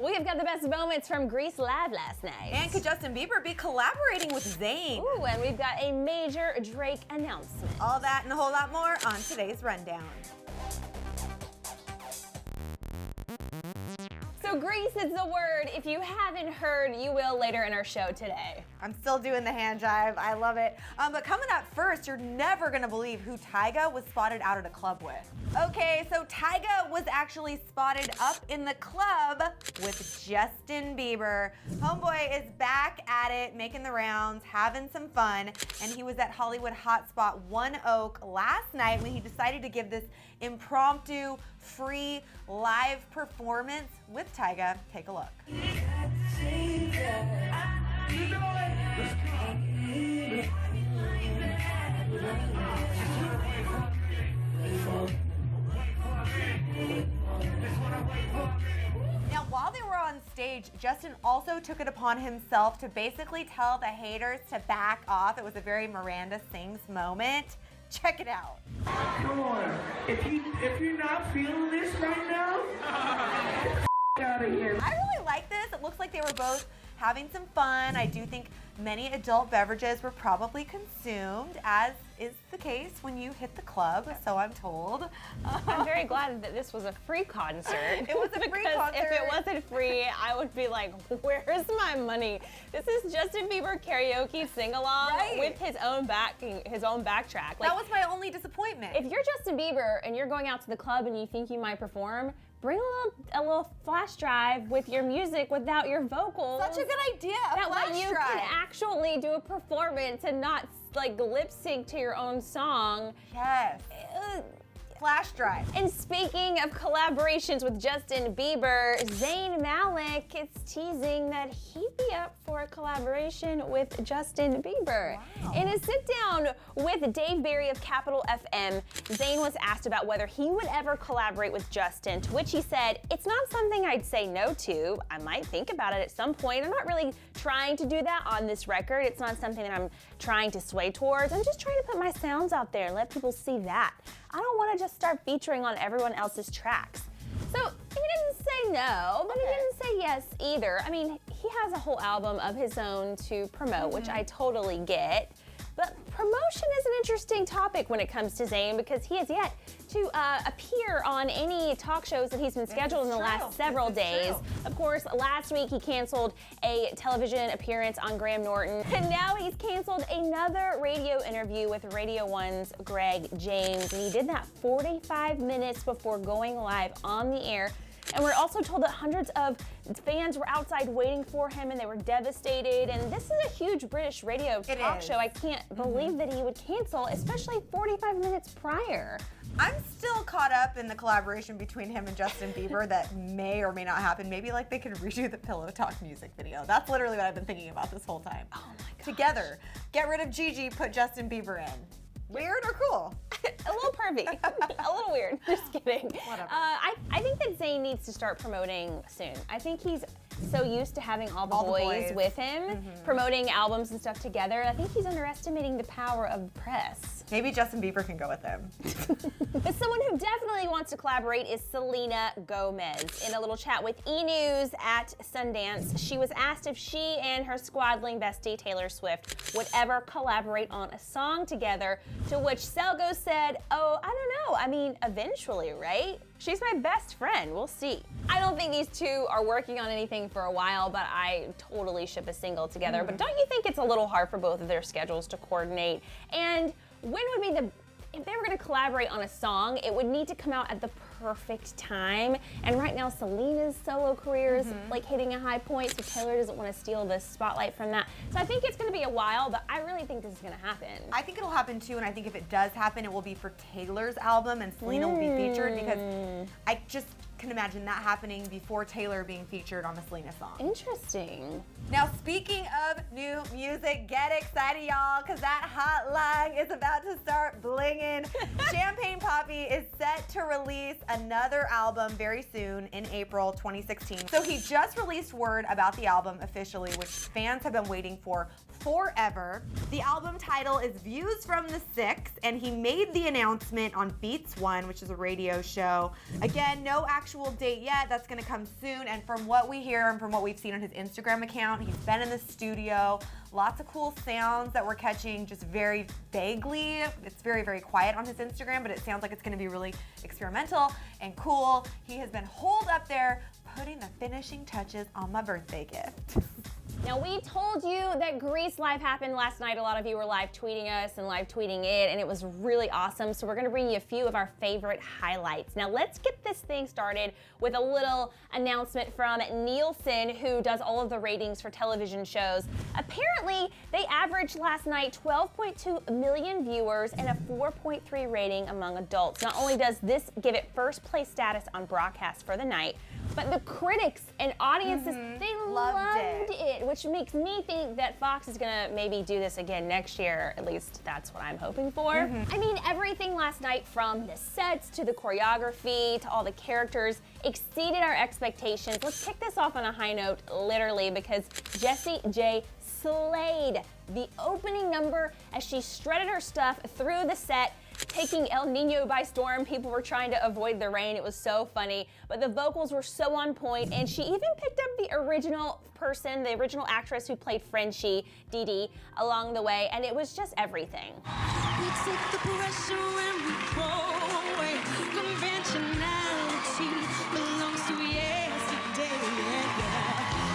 We've got the best moments from Grease Live last night. And could Justin Bieber be collaborating with Zayn? Ooh, and we've got a major Drake announcement. All that and a whole lot more on today's Rundown. So Grease is the word. If you haven't heard, you will later in our show today. I'm still doing the hand jive. I love it. But coming up first, you're never going to believe who Tyga was spotted out at a club with. Okay, so Tyga was actually spotted up in the club with Justin Bieber. Homeboy is back at it, making the rounds, having some fun, and he was at Hollywood hotspot One Oak last night when he decided to give this impromptu, free, live performance with Tyga. Take a look. Now, while they were on stage, Justin also took it upon himself to basically tell the haters to back off. It was a very Miranda Sings moment. Check it out. Come on. If you're not feeling this right now, out of here. I really like this. It looks like they were both having some fun. I do think many adult beverages were probably consumed, as is the case when you hit the club, so I'm told. I'm very glad that this was a free concert. It was a free concert. If it wasn't free, I would be like, where's my money? This is Justin Bieber karaoke sing-along with his own backtrack. That was my only disappointment. If you're Justin Bieber and you're going out to the club and you think you might perform, bring a little flash drive with your music without your vocals. Such a good idea. That way you can actually do a performance and not like lip sync to your own song. Yes. Flash drive. And speaking of collaborations with Justin Bieber, Zayn Malik is teasing that he'd be up for a collaboration with Justin Bieber. Wow. In a sit-down with Dave Barry of Capital FM, Zayn was asked about whether he would ever collaborate with Justin, to which he said, "It's not something I'd say no to. I might think about it at some point. I'm not really trying to do that on this record. It's not something that I'm trying to sway towards. I'm just trying to put my sounds out there and let people see that. I don't want to just start featuring on everyone else's tracks." So he didn't say no, but he didn't say yes either. I mean, he has a whole album of his own to promote, which I totally get. But promotion is an interesting topic when it comes to Zayn because he has yet to appear on any talk shows that he's been scheduled in the last several days. Of course, last week he canceled a television appearance on Graham Norton, and now he's canceled another radio interview with Radio 1's Greg James, and he did that 45 minutes before going live on the air. And we're also told that hundreds of fans were outside waiting for him and they were devastated. And this is a huge British radio talk show. I can't believe that he would cancel, especially 45 minutes prior. I'm still caught up in the collaboration between him and Justin Bieber that may or may not happen. Maybe like they could redo the Pillow Talk music video. That's literally what I've been thinking about this whole time. Oh my gosh. Together, get rid of Gigi, put Justin Bieber in. Weird or cool? A little pervy, a little weird. Just kidding. Whatever. I think that Zayn needs to start promoting soon. I think he's so used to having all the boys with him, promoting albums and stuff together. I think he's underestimating the power of the press. Maybe Justin Bieber can go with him. But someone who definitely wants to collaborate is Selena Gomez. In a little chat with E! News at Sundance, she was asked if she and her squaddling bestie Taylor Swift would ever collaborate on a song together, to which Selgo said, "Oh, I don't know. I mean, eventually, right? She's my best friend. We'll see." I don't think these two are working on anything for a while, but I totally ship a single together. But don't you think it's a little hard for both of their schedules to coordinate? And when would be if they were going to collaborate on a song, it would need to come out at the perfect time. And right now, Selena's solo career is like hitting a high point, so Taylor doesn't want to steal the spotlight from that. So I think it's going to be a while, but I really think this is going to happen. I think it'll happen too, and I think if it does happen, it will be for Taylor's album, and Selena will be featured, because I just can imagine that happening before Taylor being featured on a Selena song. Interesting. Now, speaking of new music, get excited, y'all, because that hotline is about to start blinging. Champagne Papi is set to release another album very soon in April 2016. So he just released word about the album officially, which fans have been waiting for forever. The album title is Views from the Six, and he made the announcement on Beats One, which is a radio show. Again, no actual actual date yet. That's gonna come soon. And from what we hear and from what we've seen on his Instagram account, he's been in the studio. Lots of cool sounds that we're catching just very vaguely. It's very, very quiet on his Instagram, but it sounds like it's gonna be really experimental and cool. He has been holed up there putting the finishing touches on my birthday gift. Now, we told you that Grease Live happened last night. A lot of you were live tweeting us and live tweeting it, and it was really awesome. So we're gonna bring you a few of our favorite highlights. Now, let's get this thing started with a little announcement from Nielsen, who does all of the ratings for television shows. Apparently, they averaged last night 12.2 million viewers and a 4.3 rating among adults. Not only does this give it first place status on broadcast for the night, but the critics and audiences, they loved it, which makes me think that Fox is gonna maybe do this again next year. At least that's what I'm hoping for. I mean, everything last night, from the sets to the choreography to all the characters, exceeded our expectations. Let's kick this off on a high note, literally, because Jessie J slayed the opening number as she shredded her stuff through the set, taking El Nino by storm. People were trying to avoid the rain. It was so funny, but the vocals were so on point, and she even picked up the original person, the original actress who played Frenchie, Dee Dee, along the way, and it was just everything. We take the pressure and we throw away. Conventionality belongs to yesterday.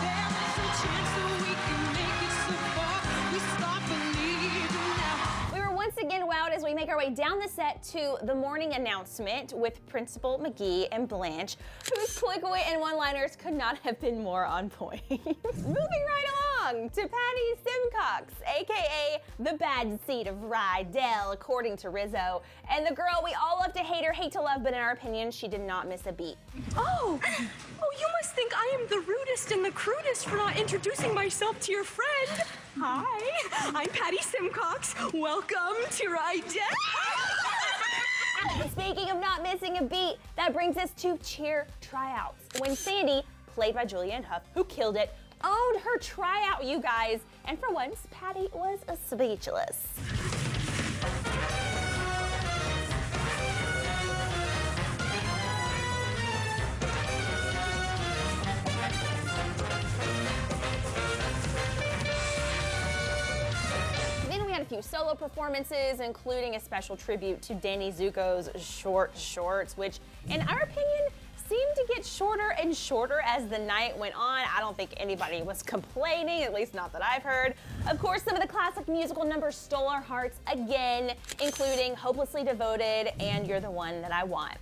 There is a chance that we can make it so far. We start believing now. We were once again wowed as we make our way down the set to the morning announcement with Principal McGee and Blanche, whose click away and one-liners could not have been more on point. Moving right along to Patty Simcox, aka the bad seed of Rydell, according to Rizzo. And the girl we all love to hate or hate to love, but in our opinion, she did not miss a beat. Oh, you must think I am the rudest and the crudest for not introducing myself to your friend. Hi, I'm Patty Simcox. Welcome to Rydell. Speaking of not missing a beat, that brings us to cheer tryouts, when Sandy, played by Julianne Hough, who killed it, owned her tryout, you guys. And for once, Patty was speechless. A few solo performances, including a special tribute to Danny Zuko's short shorts, which, in our opinion, seemed to get shorter and shorter as the night went on. I don't think anybody was complaining, at least not that I've heard. Of course, some of the classic musical numbers stole our hearts again, including Hopelessly Devoted and You're the One That I Want.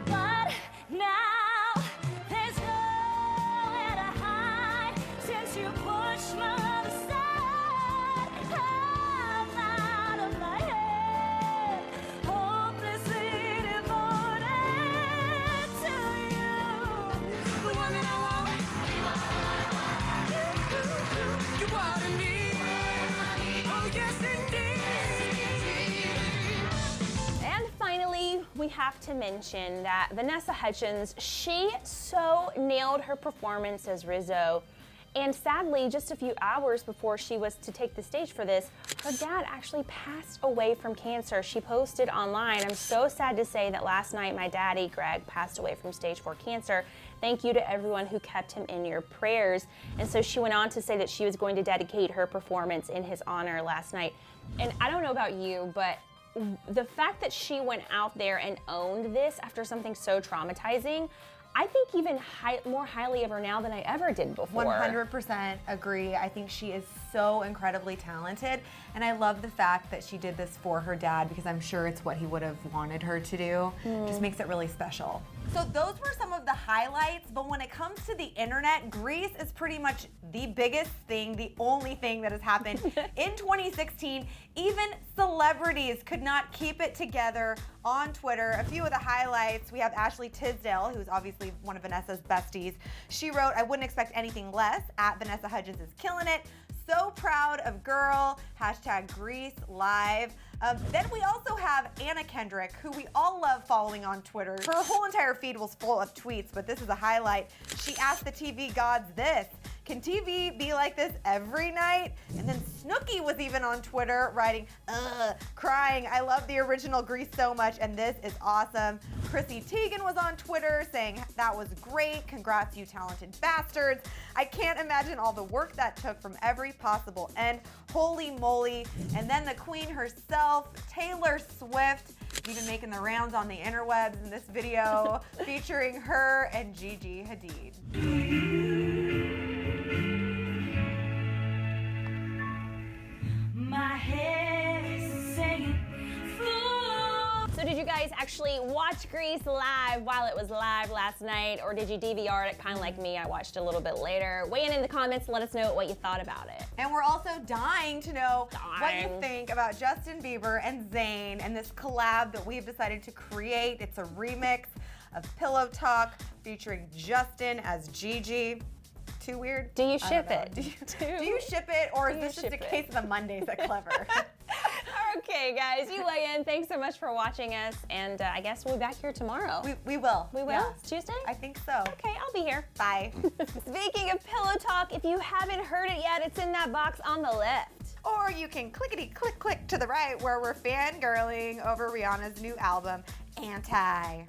But now there's nowhere to hide since you pushed my love aside. We have to mention that Vanessa Hudgens, she so nailed her performance as Rizzo. And sadly, just a few hours before she was to take the stage for this, her dad actually passed away from cancer. She posted online, "I'm so sad to say that last night my daddy, Greg, passed away from stage 4 cancer. Thank you to everyone who kept him in your prayers." And so she went on to say that she was going to dedicate her performance in his honor last night. And I don't know about you, but the fact that she went out there and owned this after something so traumatizing, I think even more highly of her now than I ever did before. 100% agree. I think she is so incredibly talented, and I love the fact that she did this for her dad, because I'm sure it's what he would have wanted her to do. Just makes it really special. So those were some of the highlights, but when it comes to the internet, Grease is pretty much the biggest thing, the only thing that has happened in 2016. Even celebrities could not keep it together on Twitter. A few of the highlights, we have Ashley Tisdale, who's obviously one of Vanessa's besties. She wrote, "I wouldn't expect anything less. At Vanessa Hudgens is killing it. So proud of girl. Hashtag Grease Live." Then we also have Anna Kendrick, who we all love following on Twitter. Her whole entire feed was full of tweets, but this is a highlight. She asked the TV gods this: Can TV be like this every night? And then Snooki was even on Twitter writing, crying, I love the original Grease so much and this is awesome. Chrissy Teigen was on Twitter saying that was great, congrats you talented bastards. I can't imagine all the work that took from every possible end, holy moly. And then the queen herself, Taylor Swift, even making the rounds on the interwebs in this video featuring her and Gigi Hadid. My head is saying, So did you guys actually watch Grease live while it was live last night, or did you DVR it kind of like me? I watched a little bit later. Weigh in the comments, let us know what you thought about it. And we're also dying to know what you think about Justin Bieber and Zayn and this collab that we've decided to create. It's a remix of Pillow Talk featuring Justin as Gigi. Too weird? Do you ship it? Do you ship it, or is this just a case of the Mondays at Clevver? Okay, guys, you weigh in. Thanks so much for watching us, and I guess we'll be back here tomorrow. We will. We will? Yeah. Tuesday? I think so. Okay, I'll be here. Bye. Speaking of Pillow Talk, if you haven't heard it yet, it's in that box on the left. Or you can clickety-click-click to the right where we're fangirling over Rihanna's new album, Anti.